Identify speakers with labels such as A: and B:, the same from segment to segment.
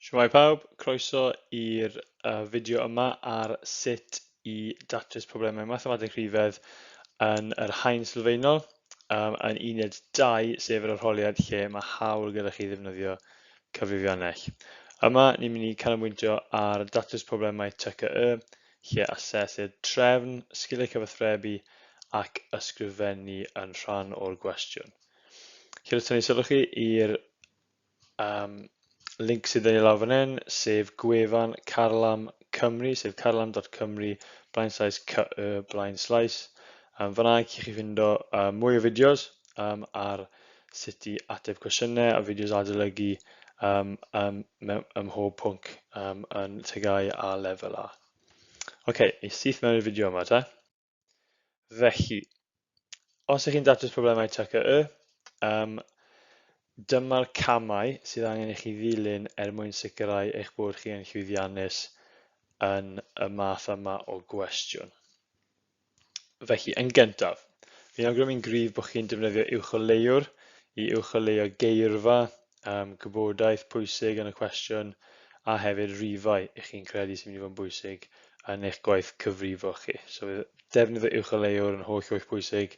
A: Shwmae pawb, croeso i'r fideo yma ar sut i datrys problemau Mathemateg Rhifedd yn yr haen sylfaenol yn uned 2 sef yr arholiad lle mae hawl gyda chi ddefnyddio cyfrifiannell. Yma ni'n mynd i canolbwyntio ar datrys problemau TGAU lle asesu'r trefn, sgiliau cyfathrebu ac ysgrifennu yn rhan o'r gwestiwn. Lle tynnu sylw chi i'r link sydd yn ei lawr fan hyn, sef gwefan Carlam Cymru, sef carlam.cymru/cy/. Fan'na chi ffindo mwy o fideos ar sut i ateb cwestiynau a fideos adolygu ym mhob pwnc yn TGAU a lefel A. Oce, i syth mewn i'r fideo yma te. Felly, os ych chi'n datrys problemau TGAU, dyma'r camau sydd angen i chi ddilyn mwyn sicrhau eich bod chi yn llwyddiannus yn y math yma o gwestiwn. Felly, yn gyntaf, fi'n awgrymu'n gryf bod chi'n defnyddio uwcholeuwr i uwcholeuo geirfa, gwybodaeth pwysig yn y cwestiwn, a hefyd rifau eich chi'n credu sy'n mynd i fod yn bwysig yn eich gwaith cyfrifo chi. So, defnyddio uwcholeuwr yn holl bwysig,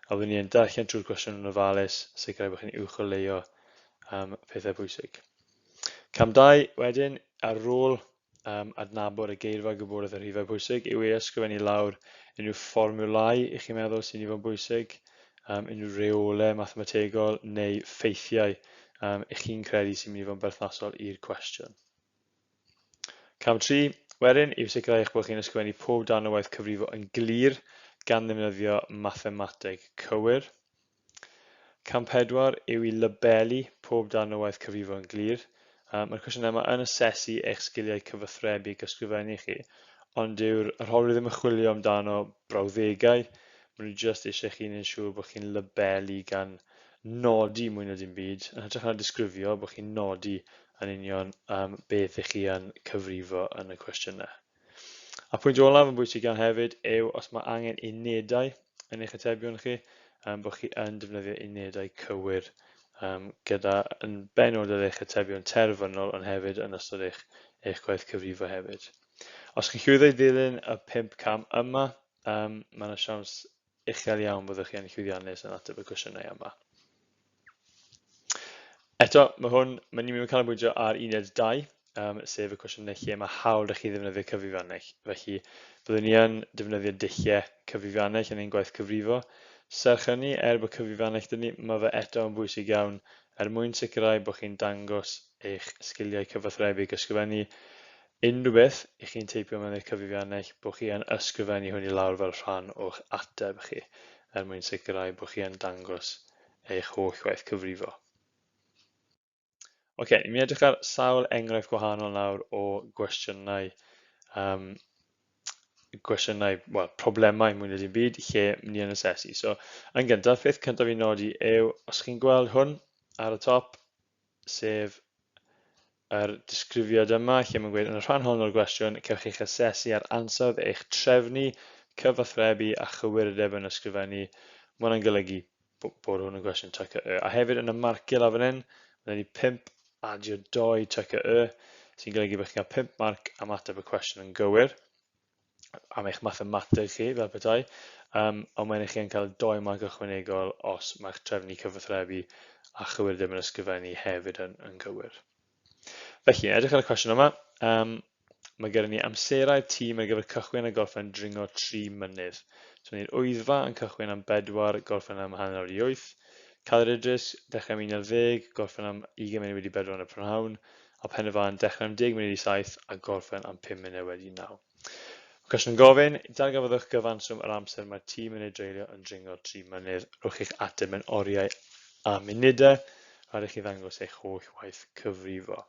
A: a byddwn ni'n darllen trwy'r cwestiwn yn ofalus, sicrhau bod chi'n uwcholeuo pethau bwysig. Cam 2 wedyn, ar ôl adnabod y geirfa gwybodaeth y rhifau bwysig, yw ei ysgrifennu lawr unrhyw fformulau i chi'n meddwl sy'n mynd i fod yn bwysig, unrhyw reolau mathemategol neu ffeithiau i chi'n credu sy'n mynd i fod yn berthnasol i'r cwestiwn. Cam 3 wedyn, yw sicrhau eich bod chi'n ysgrifennu pob darn o waith cyfrifo yn glir gan ddefnyddio mathemateg cywir. Cam 4 yw i labelu pob darn o waith cyfrifo yn glir. Mae'r cwestiwn yma yn asesu eich sgiliau cyfathrebu ac ysgrifennu chi, ond yw'r arholiwr ddim yn chwilio amdano brawddegau, maen nhw jyst eisiau chi'n ensure bod chi'n labelu gan nodi mwy na dim byd, yn hytrach na disgrifio bod chi'n nodi yn union beth ych chi yn cyfrifo yn y cwestiynau. A pwynt olaf yn bwysig iawn hefyd yw os mae angen unedau yn eich atebion chi, bod chi yn defnyddio unedau cywir gyda yn benodol eich atebion terfynol ond hefyd yn ystod eich gwaith cyfrifo hefyd. Os chi'n llwyddo i ddilyn y 5 cam yma, mae yna siawns uchel iawn byddwch chi yn llwyddiannus yn ateb y cwestiynau yma. Eto, mae'n mynd i canolbwyntio ar uned 2, sef y cwestiynau lle mae hawl i chi ddefnyddio cyfrifiannell. Felly, byddwn ni yn defnyddio dulliau cyfrifiannell yn ein gwaith cyfrifo. Serch hynny, bod cyfrifiannell dyn ni, mae fe eto yn bwysig iawn mwyn sicrhau bod chi'n dangos eich sgiliau cyfathrebu ac ysgrifennu unrhyw beth i chi'n teipio mewn eich cyfrifiannell bod chi yn ysgrifennu hwn i lawr fel rhan o'ch ateb chi mwyn sicrhau bod chi yn dangos eich holl waith cyfrifo. Oce, ni'n mynd i edrych ar sawl enghraifft gwahanol nawr o gwestiynau problemau mwy na dim byd lle ni yn asesu. So, yn gyntaf, peth cyntaf i nodi yw, os chi'n gweld hwn ar y top, sef yr disgrifiad yma, lle mae'n gweud yn y rhan hon o'r gwestiwn, cewch chi'ch asesu ar ansawdd eich trefnu, cyfathrebu a chywirdeb yn ysgrifennu. Mae hwnna'n golygu bod hwn yn gwestiwn TGAU. A hefyd yn y marcio lawr fan hyn, mae'n ni 5 adio 2 TGAU, sy'n golygu bod chi'n cael 5 marc am ateb y cwestiwn yn gywir am eich mathemateg chi fel petai, ond mae'n chi'n cael 2 marc ychwanegol os mae'ch trefnu cyfathrebu a chywirdeb yn ysgrifennu hefyd yn gywir. Felly, edrych ar y cwestiwn yma, mae gyda ni amserau'r tîm ar gyfer cychwyn a gorffen dringo 3 mynydd. So, ni'r wyddfa yn cychwyn am 4, gorffen am 7:08, cael yr Idris, dechrau am 11, gorffen am 20:04 yn y prynhawn, a Penfan dechrau am 10:07 a gorffen am 5 munud wedi 9. Cwestiwn gofyn, darganfodwch gyfanswm yr amser mae'r tîm yn ei dreulio yn dringo 3 mynydd. Rwch eich ateb mewn oriau a munudau, rhaid i chi ddangos eich holl waith cyfrifo.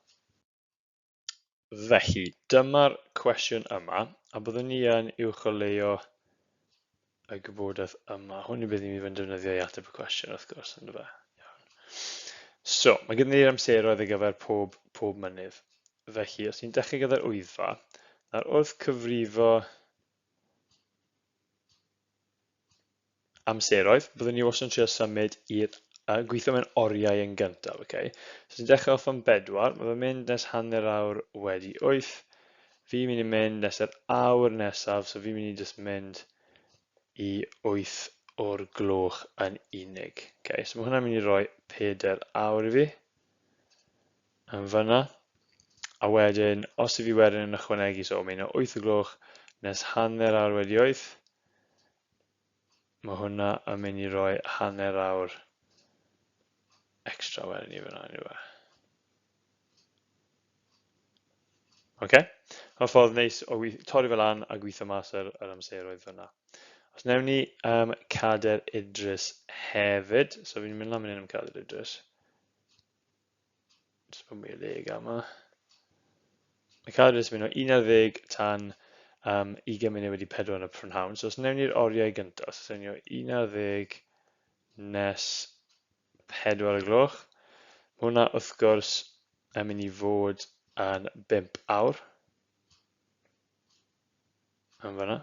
A: Felly, dyma'r cwestiwn yma, a byddwn ni yn uwcholeuo y gwybodaeth yma. Hwn yw beth ni'n mynd i defnyddio i ateb y cwestiwn, wrth gwrs, ynddo fe. So, mae gyda ni'r amseroedd ar gyfer pob mynydd. Felly, os ni'n dechrau gyda'r wyddfa, wrth cyfrifo amseroedd, byddwn ni wastad yn trio symud i'r gweithio mewn oriau yn gyntaf. Okay? So ti'n dechrau off yn 4, mae fe'n mynd nes hanner awr wedi 8. Fi'n mynd i mynd nes yr awr nesaf, so fi'n mynd i just mynd i 8 o'r gloch yn unig. Okay? So mae hwnna'n mynd i roi 4 awr i fi yn fyna. A wedyn, os i fi wedyn yn ychwanegu, so mae'n 8 o'r gloch nes hanner awr wedi 8, mae hwnna yn mynd i roi hanner awr extra wedyn i fyna anyway. Okay? Mae'n ffordd neis o torri fel lan a gweithio mas yr amseroedd fyna. Os newn ni cader idrys hefyd, so fi'n mynd lan mynd am cader idrys. Just bod mwy o ddeg yma. Mae cader idrys mynd o 11 tan 20 munud wedi 4 yn y prynhawn. So os newn ni'r oriau gyntaf, so newn ni o 11 nes 4 y gloch. Hwna wrth gwrs yn mynd i fod yn 5 awr. Yn fyna.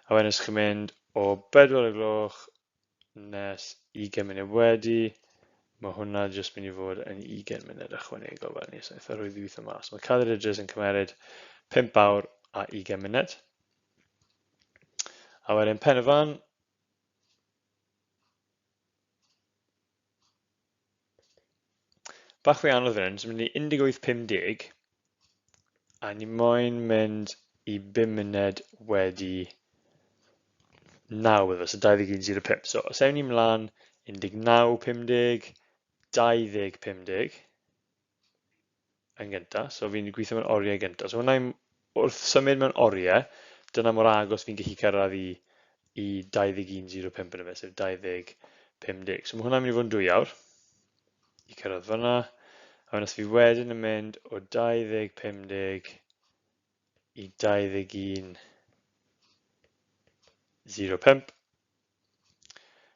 A: A wedyn ysgrifennu mynd o 4 y gloch nes 20 munud wedi, mae hwnna jyst mynd i fod yn 20 munud ychwanegol fel ni, so eitha rhwydd i weithio mas. Mae cader idrys yn cymeryd 5 awr a 20 munud. A wedyn pen y fan, bach fwy anodd fan hyn, so mynd i 18.50 a ni moyn mynd i 5 munud wedi 9 efo, so 21.05. So os ewn ni mlaen 19.50, 20.50 yn gyntaf, so fi'n gweithio mewn oriau gyntaf. So hwnna wrth symud mewn oriau, dyna mor agos fi'n gallu cyrraedd i 21.05 yn y fe, sef 20.50. So mae hwnna'n mynd i fod yn 2 awr i cyrraedd fyna. A wedyn os fi wedyn yn mynd o 20.50 i 21.05.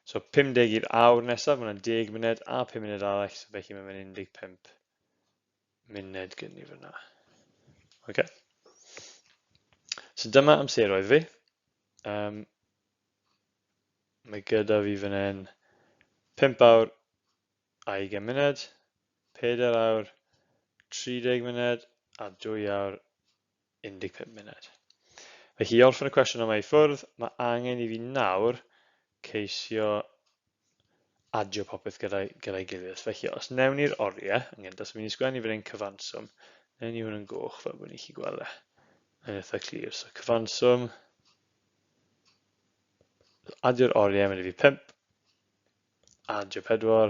A: So 50 i'r awr nesaf, mae hwnna'n 10 munud a 5 munud arall, so felly mae'n mynd 15 munud gyda fyna. Okay. So dyma amseroedd fi. Mae gyda fi fan hyn 5 awr a 20 munud, 4 awr, 30 munud a 2 awr 15 munud. Felly i orffen y cwestiwn yma i ffwrdd, mae angen i fi nawr ceisio adio popeth gyda'i gilydd. Felly os newn ni'r oriau, yn gyntaf, so fi'n sgwennu fan hyn cyfanswm, newn ni hwn yn goch fel bod ni'n gallu gweld e. Yn eitha clir. So cyfanswm, adio'r oriau, mynd i fi 5, adio 4,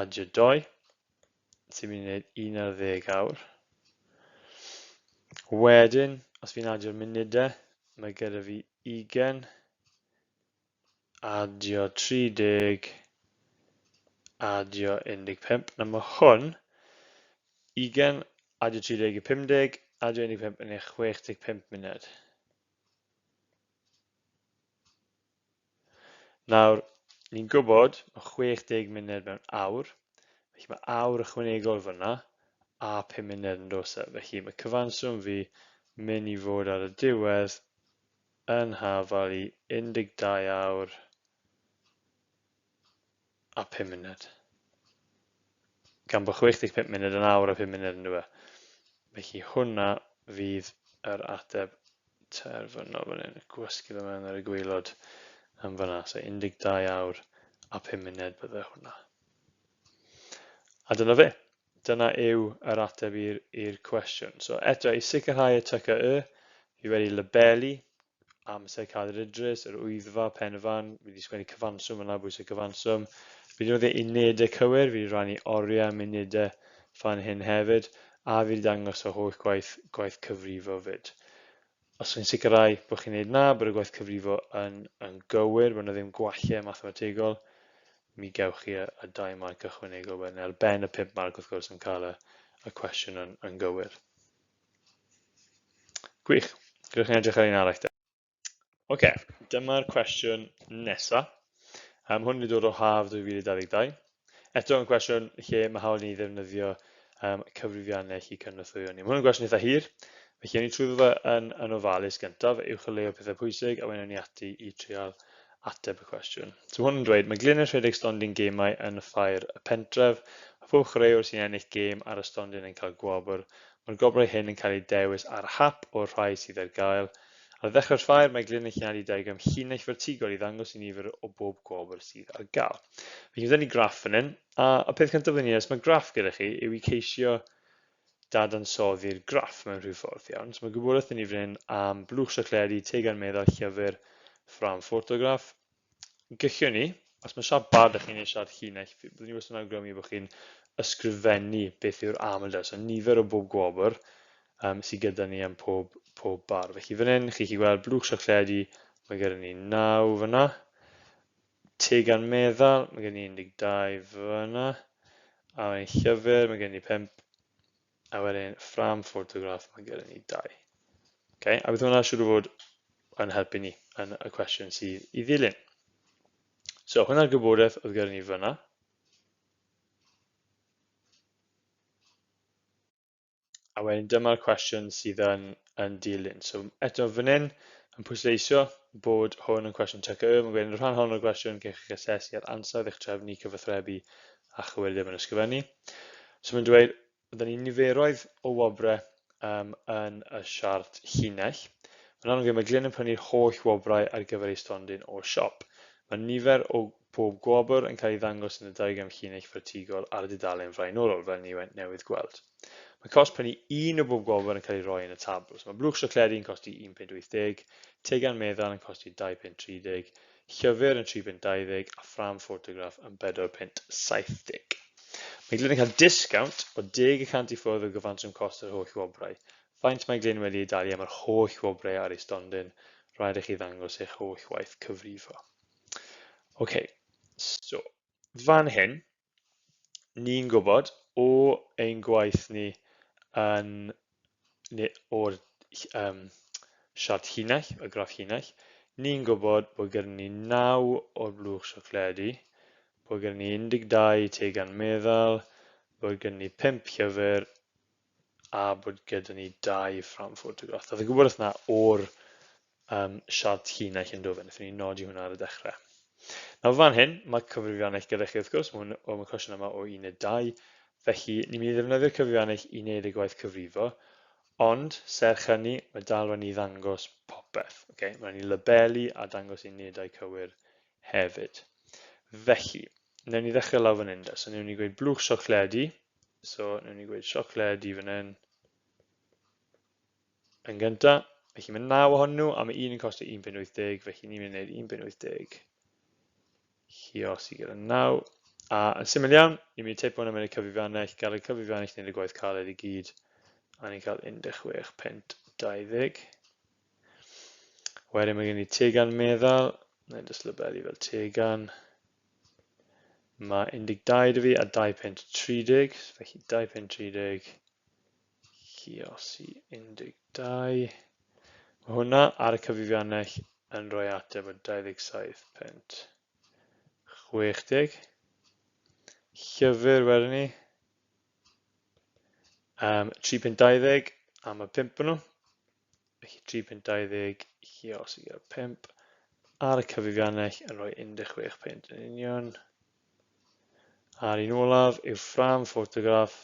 A: adio 2, sy'n mynd i wneud 11 awr. Wedyn, os fi'n adio'r munudau, mae gyda fi 20, adio 30, adio 15. Na mae hwn, 20, adio 30 i 50, adio 15 yn 65 munud. Nawr, ni'n gwybod mae 60 munud mewn awr, felly mae awr ychwanegol fyna, a 5 munud yn dos e. Felly mae cyfanswm fi mynd i fod ar y diwedd yn hafal i 12 awr a 5 munud. Gan bod 65 munud yn awr a 5 munud yn dweud. Felly hwnna fydd yr ateb terfynol fan hyn. Gwasgu fe mewn ar y gwaelod yn fyna. So 12 awr a 5 munud bydde hwnna. A dyna fe. Dyna yw yr ateb i'r cwestiwn. So eto, i sicrhau y TGAU, fi wedi labelu amser cader idrys, yr wyddfa, pen y fan, fi wedi sgwennu cyfanswm yna, bwysig cyfanswm. Fi wedi rhoi unedau cywir, fi wedi rannu oriau munudau fan hyn hefyd, a fi wedi dangos o holl gwaith cyfrifo fyd. Os chi'n sicrhau bod chi'n neud na, bod y gwaith cyfrifo yn gywir, bod yna ddim gwallau mathemategol, mi gewch chi y 2 marc ychwanegol wedyn, ar ben y 5 marc wrth gwrs yn cael y cwestiwn yn gywir. Gwych, gwych chi'n edrych ar un arall. Oce, dyma'r cwestiwn nesaf. Hwn wedi dod o haf 2022. Eto yn cwestiwn lle mae hawl ni ddefnyddio cyfrifiannell i cynorthwyo ni. Hwn yn gwestiwn eitha hir, felly ni trwyddo fe yn ofalus gyntaf, uwch o leo pethau pwysig, a wedyn ni ati i trial ateb y cwestiwn. So hwn yn dweud, mae glyn yn rhedeg stondin gemau yn y ffair y pentref, a pob chwaraewr sy'n ennill gêm ar y stondin yn cael gwobr. Mae'r gobrau hyn yn cael ei dewis ar hap o'r rhai sydd ar gael. Ar ddechrau'r ffair, mae glyn yn llenadu diagram llinell vertigol i ddangos i nifer o bob gwobr sydd ar gael. Felly, mae gen i graff fan hyn, a y peth cyntaf fan hyn is mae graff gyda chi yw i ceisio dadansoddi'r graff mewn rhyw ffordd iawn. So mae gwybodaeth yn ni fan hyn am blwch siocledi, tegan meddal, llyfr, ffram ffotograff. Gallwn ni, os mae siart bar ydych chi'n ei siart llinell, byddwn ni wastad yn awgrymu bod chi'n ysgrifennu beth yw'r amldau, so nifer o bob gwobr sydd gyda ni am pob bar. Felly fan hyn, chi gweld blwch siocledi, mae gyda ni 9 fyna. Tegan meddal, mae gen i 12 fyna. A wedyn llyfr, mae gen i 5. A wedyn ffram ffotograff, mae gyda ni 2. Okay? A bydd hwnna siŵr o fod yn helpu ni yn y cwestiwn sydd i ddilyn. So, hwnna'r gwybodaeth oedd gyda ni fyna. A wedyn dyma'r cwestiwn sydd yn dilyn. So, eto fan hyn, yn pwysleisio bod hwn yn cwestiwn TGAU. Mae'n gweud yn rhan hon o'r cwestiwn gech chi'ch asesu ar ansawdd eich trefnu, cyfathrebu a chywirdeb yn ysgrifennu. So, mae'n dweud, byddwn ni niferoedd o wobrau yn y siart llinell. Mae'n gwneud mae glyn yn prynu'r holl wobrau ar gyfer ei stondin o'r siop. Mae nifer o bob gwobr yn cael ei ddangos yn y diagram llinell vertigol ar y dudalen flaenorol fel ni newydd gweld. Mae cost prynu un o bob gwobr yn cael ei roi yn y tabl. So mae blwch siocledi yn costi 1.80, tegan meddal yn costi 2.30, llyfr yn 3.20 a ffram ffotograff yn 4.70. Mae glyn yn cael disgawnt o 10% i ffwrdd o gyfanswm cost yr holl wobrau. Faint mae glyn wedi ei dalu am yr holl wobrau ar ei stondin, rhaid i chi ddangos eich holl waith cyfrifo. Ok, so, fan hyn, ni'n gwybod o ein gwaith ni o'r siart llinell, y graff llinell, ni'n gwybod bod gyda ni 9 o'r blwch siocledi, bod gyda ni 12 tegan meddal, bod gyda ni 5 llyfr, a bod gyda ni 2 ffram ffotograff. Oedd y gwybodaeth yna o'r siart llinell yn dod fan, wnaethon ni nodi hwnna ar y dechrau. Nawr fan hyn, mae cyfrifiannell gyda chi wrth gwrs, mae'n cwestiwn yma o Uned 2, felly ni'n mynd i ddefnyddio'r cyfrifiannell i wneud y gwaith cyfrifo, ond serch hynny, mae dal rhaid ni ddangos popeth. Okay? Mae rhaid ni labelu a dangos unedau cywir hefyd. Felly, newn ni ddechrau lawr fan hyn. So, newn ni gweud blwch siocledi. So, newn ni gweud siocledi fan hyn. Yn gyntaf, felly mae 9 ohonyn nhw, a mae 1 yn costi 1.80, felly ni'n mynd i wneud 1.80. Lluosi gyda 9. A yn syml iawn, ni'n mynd i teipo hwnna mewn i cyfrifiannell, gael y cyfrifiannell wneud y gwaith caled i gyd, a ni'n cael 16.20. Wedyn mae gen i tegan meddal, na'n just labelu fel tegan. Mae 12 dy fi a 2.30, felly 2.30, lluosi 12. Mae hwnna ar y cyfrifiannell yn rhoi ateb o 27.60. Llyfr wedyn ni, 3.20 a mae 5 nhw, felly 3.20 lluosi gyda 5. Ar y cyfrifiannell yn rhoi 16 yn union. A'r un olaf yw ffram ffotograff.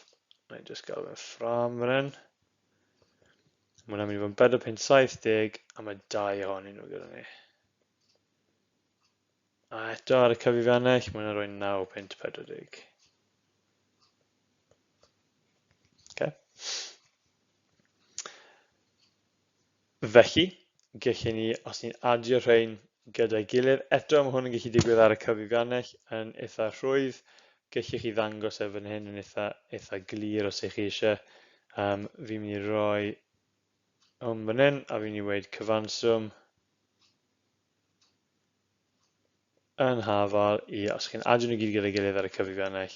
A: Na'i just gael fe'n ffram fan hyn. Mae hwnna'n mynd i fod yn 4.70 a mae 2 ohonyn nhw gyda ni. A eto ar y cyfrifiannell, mae hwnna'n rhoi 9.40. Okay. Felly, gallwn ni, os ni'n adio rhain gyda'i gilydd, eto mae hwn yn gallu digwydd ar y cyfrifiannell yn eitha rhwydd. Gallwch chi ddangos efo'n hyn yn eitha glir os ych chi eisiau. Fi'n mynd i roi hwn fan hyn, a fi'n mynd i weid cyfanswm yn hafal i, os chi'n adio nhw gyd gyda'i gilydd ar y cyfrifiannell,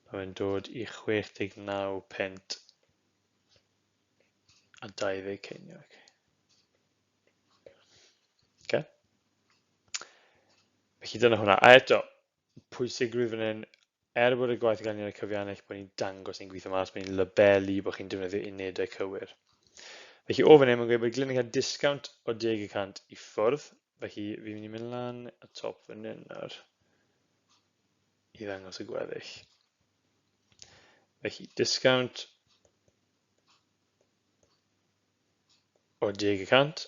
A: mae fe'n dod i 69 a 20 ceiniog. Okay. Felly dyna hwnna. A eto, pwysigrwydd fan hyn, bod y gwaith gan i'n y cyfrifiannell bod ni'n dangos ni'n gweithio mas, bod ni'n labelu bod chi'n defnyddio unedau cywir. Felly o fan hyn, mae'n gweud bod glyn yn cael disgawnt o 10% i ffwrdd. Felly fi'n mynd i mynd lan y top fan hyn nawr i ddangos y gweddill. Felly discount o 10%.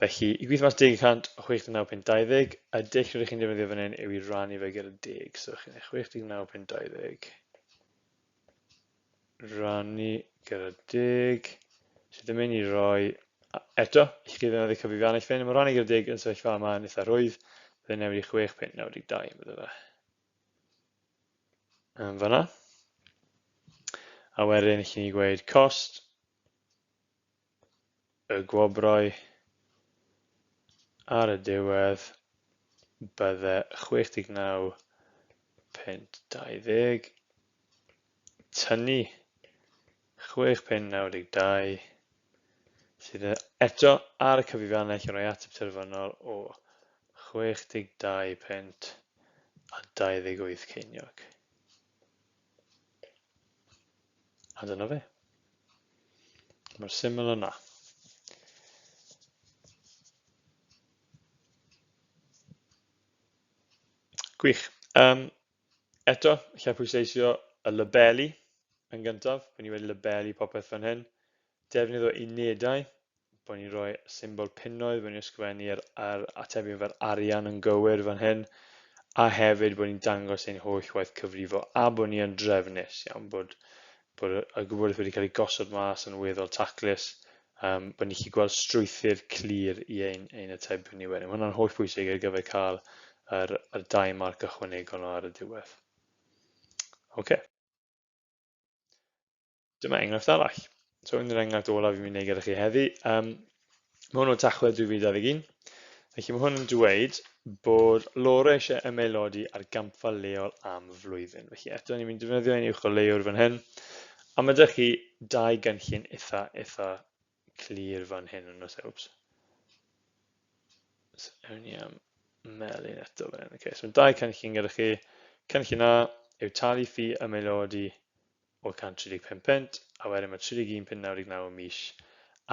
A: Felly i gweithio mas 10% o 69.20, y dull rydych chi'n defnyddio fan hyn yw i rannu fe gyda 10. So chi'n 69.20 rannu gyda 10 sydd yn mynd i roi eto, i chi ddefnyddio cyfrifiannell fan hyn, mae rannu gyda 10 yn sefyllfa yma yn eitha rwydd, byddai'n newid i 6.92 bydde fe. Fanna. A wedyn chi'n ei gweud cost y gwobrau ar y diwedd bydde 69.20 tynnu 6.92 sydd eto ar y cyfrifiannell yn rhoi ateb terfynol o 62.28 ceiniog. A dyna fe. Mae'r syml yna. Gwych. Eto, lle pwysleisio y labeli yn gyntaf. Bod ni wedi labeli popeth fan hyn. Defnydd o unedau. Bod ni'n rhoi symbol punnoedd. Bod ni'n ysgrifennu ar atebion fel arian yn gywir fan hyn. A hefyd bod ni'n dangos ein holl waith cyfrifo. A bod ni'n drefnus iawn. Bod y gwybodaeth wedi cael ei gosod mas yn weddol taclus. Bod ni'n gallu gweld strwythur clir i ein atebion ni wedyn. Mae hwnna'n holl bwysig ar gyfer cael yr 2 marc ychwanegol ar y diwedd. Okay. Dyma enghraifft arall. So hwn yw'r enghraifft olaf fi'n mynd i gyda chi heddi. Mae hwn o Tachwedd 2021. Felly mae hwn yn dweud bod Laura eisiau ymaelodi ar gampfa leol am flwyddyn. Felly eto ni'n mynd i defnyddio ein uwch o leiwr fan hyn. A mae ydych chi 2 gynllun eitha clir fan hyn yn oes. So ewn ni am melyn eto fan hyn. Okay, so 2 cynllun gyda chi. Cynllun A yw talu ffi ymaelodi o 135 pent, a wedyn mae 31.99 mis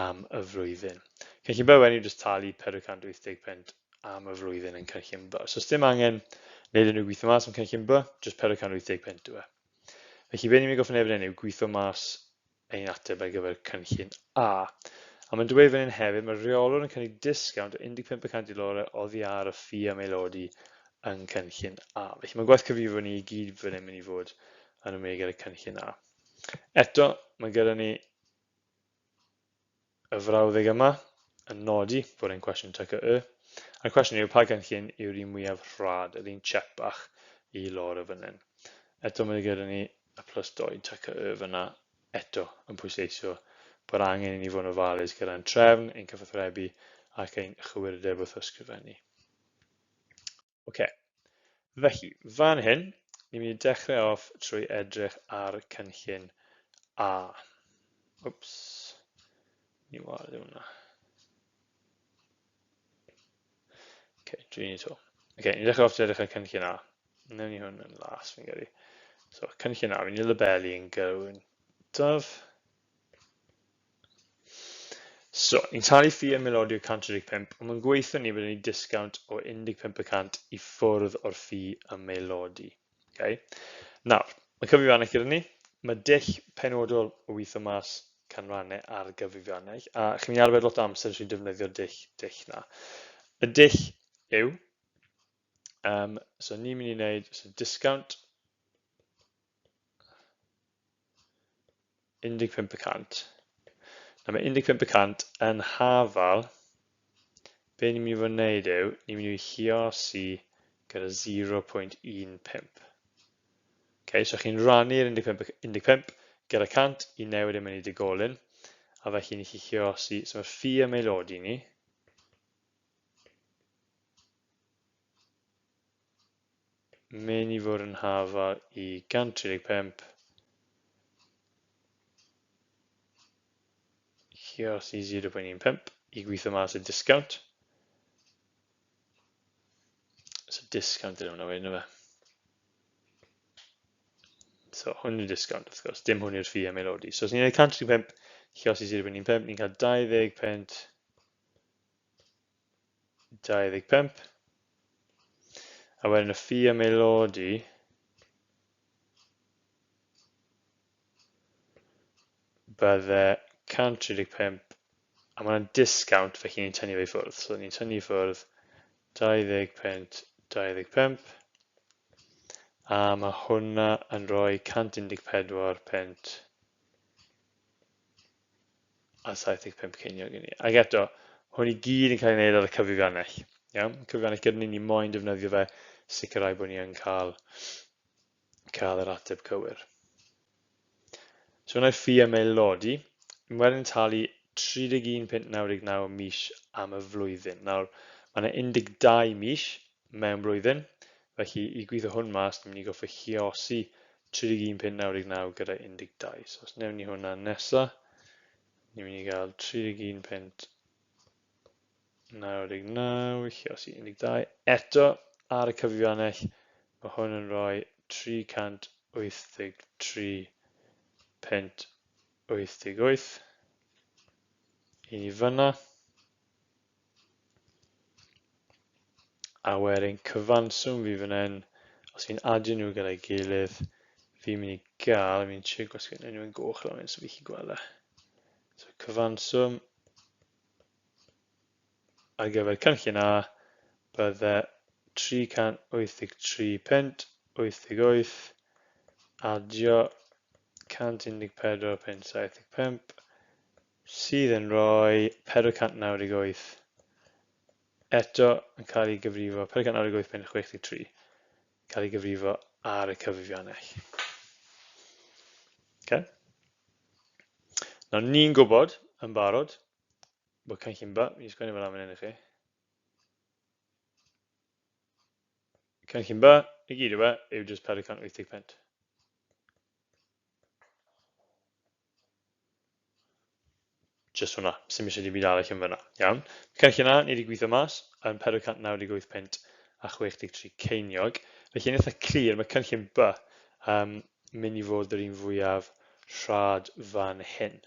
A: am y flwyddyn. Cynllun B wedyn yw just talu 480 pent am y flwyddyn yn cynllun B. So dim angen wneud unrhyw gweithio mas am cynllun B, just 480 pent yw e. Felly be ni'n mynd gofyn efo'n yw gweithio mas ein ateb ar gyfer cynllun A. A mae'n dweud fan hyn hefyd, mae reolwr yn cynnig disgawnt o 15% i Laura oddi ar y ffi ymaelodi yn cynllun A. Felly mae gwaith cyfrifo ni i gyd fan hyn mynd i fod yn ymwneud gyda cynllun A. Eto, mae gyda ni y frawddeg yma yn nodi bod e'n cwestiwn TGAU. A'r cwestiwn yw pa cynllun yw'r un mwyaf rhad, yr un checkbach i Laura fan hyn. Eto mae gyda ni y +2 TGAU fyna eto yn pwysleisio bod angen i ni fod yn ofalus gyda'n trefn, ein cyfathrebu ac ein chywirdeb wrth ysgrifennu. Okay. Felly, fan hyn, ni'n mynd i dechrau off trwy edrych ar cynllun A. Whoops. Ni wario hwnna. Okay, dwi'n ni to. Okay, ni'n dechrau off trwy edrych ar cynllun A. Newn ni hwn yn las fi'n gyrru. So, cynllun A, fi'n i labelu yn gyntaf. So, ni'n talu ffi ymaelodi o 135, ond mae'n gweithio ni bod ni'n disgawnt o 15% i ffwrdd o'r ffi ymaelodi. Okay. Nawr, mae cyfrifiannell gyda ni. Mae dull penodol o weithio mas canrannau ar gyfrifiannell, a chi'n mynd i arbed lot o amser sy'n defnyddio'r dull na. Y dull yw, so ni'n mynd i wneud discount 15%. Na mae 15% yn hafal, be ni'n mynd i fod yn wneud yw, ni'n mynd i lluosi gyda 0.15. Okay, so chi'n rannu'r 15 gyda 100 i newid yn mynd i digolyn, a felly ni'n lluosi, so mae'r ffi ymaelodi ni, mynd i fod yn hafal i 135, lluosi 0.15 i gweithio mas y discount. So discount ydyn nhw'n wedyn, fe. So hwn yw'r discount, wrth gwrs, dim hwn yw'r ffi ymaelodi. So os ni'n gwneud 135 lluosi 0.15, ni'n cael 20 pent 25. A wedyn y ffi am aelodi bydde 135, a mae'n discount felly ni'n tynnu fe i ffwrdd. So ni'n tynnu i ffwrdd 20.25, a mae hwnna yn rhoi 114 pent a 75 ceiniog i ni. Ac eto, hwn i gyd yn cael ei wneud ar y cyfrifiannell. Iawn? Cyfrifiannell gyda ni moyn defnyddio fe, sicrhau bod ni yn cael yr ateb cywir. So hwnna'r ffi am aelodi. Wedyn talu 31.99 mis am y flwyddyn. Nawr, mae yna 12 mis mewn blwyddyn, felly i gweithio hwn mas, ni'n mynd i goffi lluosi 31.99 gyda 12. So os newn ni hwnna nesa, ni'n mynd i gael 31.99 lluosi 12. Eto, ar y cyfrifiannell, mae hwn yn rhoi 383.88 i ni fyna. A wedyn cyfanswm fi fan hyn, os fi'n adio nhw gyda'i gilydd, fi'n mynd i gael, fi'n trio gwasgu nhw'n goch lan so fi chi gweld e. So cyfanswm ar gyfer cynllun A bydde 383.88 adio 114.75 sydd yn rhoi 498 eto yn cael ei gyfrifo 498.63 cael ei gyfrifo ar y cyfrifiannell. Okay. Nawr ni'n gwybod yn barod bod cynllun B, fi'n sgwennu fel am yn i chi. Cynllun B, i gyd o fe, yw jyst 480 pent. Just hwnna, sy'n eisiau byd arall yn fyna. Iawn. Cynllun A, ni wedi gweithio mas yn 498 pent a 63 ceiniog. Felly yn eitha clir, mae cynllun B mynd i fod yr un fwyaf rhad fan hyn.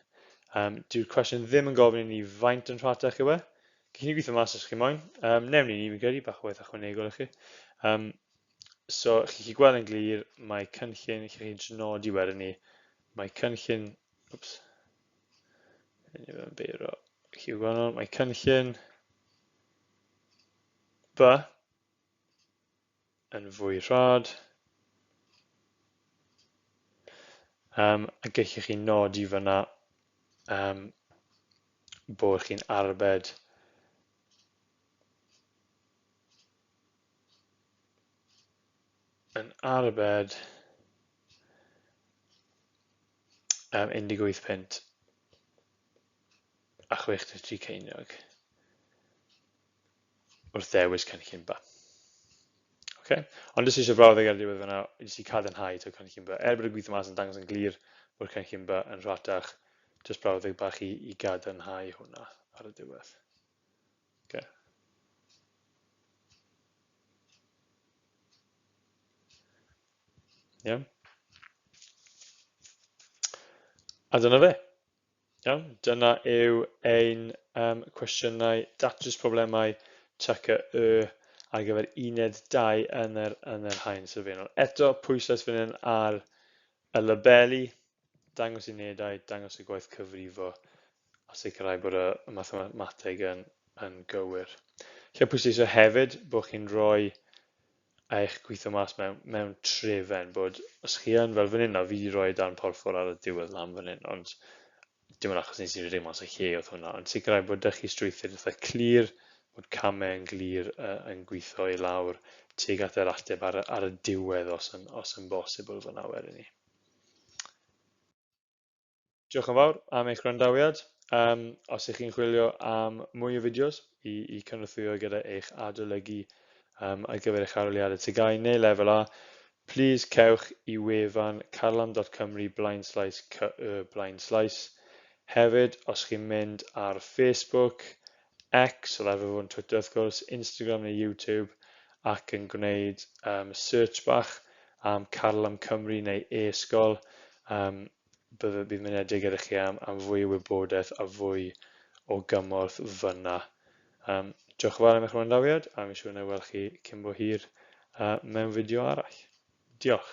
A: Dyw'r cwestiwn ddim yn gofyn i ni faint yn rhatach yw e. Gallwn ni gweithio mas os chi moyn. Newn ni fi'n credu bach o waith ychwanegol i chi. So, chi gweld yn glir, mae cynllun, chi'n nodi wedyn ni, mae cynllun, mae cynllun B yn fwy rhad, a gallwch chi nodi fyna bod chi'n arbed yn arbed 18 pent a 63 ceiniog wrth ddewis cynllun B. Okay. Ond jyst eisiau brawddeg ar diwedd fyna, jyst i cadarnhau to cynllun B. Er bod y gweithio mas yn dangos yn glir bod cynllun B yn rhatach, jyst brawddeg bach i gadarnhau hwnna ar y diwedd. Okay. Yeah. A dyna fe. Iawn, dyna yw ein cwestiynau datrys problemau TGAU ar gyfer uned 2 yn yr haen sylfaenol. Eto, pwysles fan hyn ar y labelu, dangos unedau, dangos y gwaith cyfrifo, a sicrhau bod y mathemateg yn gywir. Lle pwysleisio hefyd bod chi'n rhoi eich gweithio mas mewn trefen, bod os chi yn fel fan hyn, fi wedi rhoi dan porffor ar y diwedd lan fan hyn, ond dim ond achos nes i rydym mas o lle oedd hwnna, ond sicrhau bod ydych chi strwythur eitha clir, bod camau yn glir yn gweithio i lawr tuag at yr ateb ar y diwedd os yn bosibl fyna wedyn ni. Diolch yn fawr am eich gwrandawiad. Os ych chi'n chwilio am mwy o fideos i cynnwythio gyda eich adolygu ar gyfer eich aroliadau TGAU neu lefel A, please cewch i wefan carlam.cymru/cy/. Hefyd, os chi'n mynd ar Facebook, X, o lefel fo'n Twitter wrth gwrs, Instagram neu YouTube, ac yn gwneud search bach am Carlam Cymru neu e-sgol, bydd mynediad gyda chi am fwy o wybodaeth a fwy o gymorth fyna. Diolch yn fawr am eich wrandawiad a mi siŵr na weld chi cyn bo hir mewn fideo arall. Diolch.